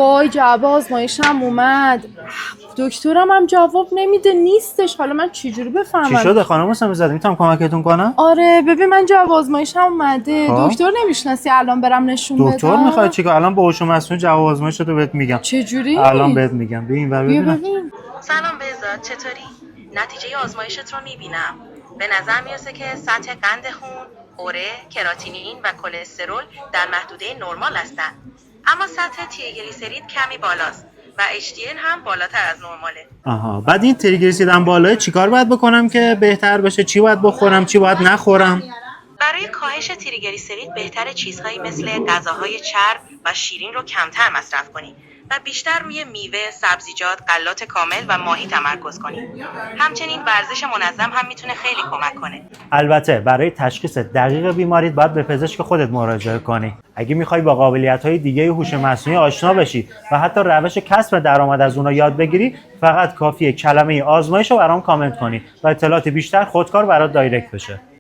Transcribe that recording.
وای جواب آزمایشم اومد. دکترم هم جواب نمیده، نیستش. حالا من چجوری بفهمم؟ چی شده خانم سمیزاده؟ میتونم کمکتون کنم؟ آره ببین من جواب آزمایشم اومده. خب. دکتر نمیشناسی الان برم نشون بدم؟ دکتر میخوای چیکار؟ الان با هوش مصنوعی جواب آزمایش رو بهت میگم. چجوری؟ الان بهت میگم. ببین بیا ببین. سلام بهزاد، چطوری؟ نتیجه آزمایشت رو میبینم. به نظر میرسه که سطح قند خون، اوره، کراتینین و کلسترول در محدوده نرمال هستن. اما سطح تریگلیسیرید کمی بالاست و HDL هم بالاتر از نرماله. آها، بعد این تریگلیسیرید هم بالاه، چیکار باید بکنم که بهتر بشه؟ چی باید بخورم، چی باید نخورم؟ برای کاهش تریگلیسیرید بهتره چیزهایی مثل غذاهای چرب و شیرین رو کمتر مصرف کنی و بیشتر روی میوه، سبزیجات، غلات کامل و ماهی تمرکز کنی. همچنین ورزش منظم هم میتونه خیلی کمک کنه. البته برای تشخیص دقیق بیماریت باید به پزشک خودت مراجعه کنی. اگه میخوای با قابلیت‌های دیگه هوش مصنوعی آشنا بشی و حتی روش کسب درآمد از اونها یاد بگیری، فقط کافیه کلمه آزمایش رو برام کامنت کنی و اطلاعات بیشتر خودکار برات دایرکت بشه.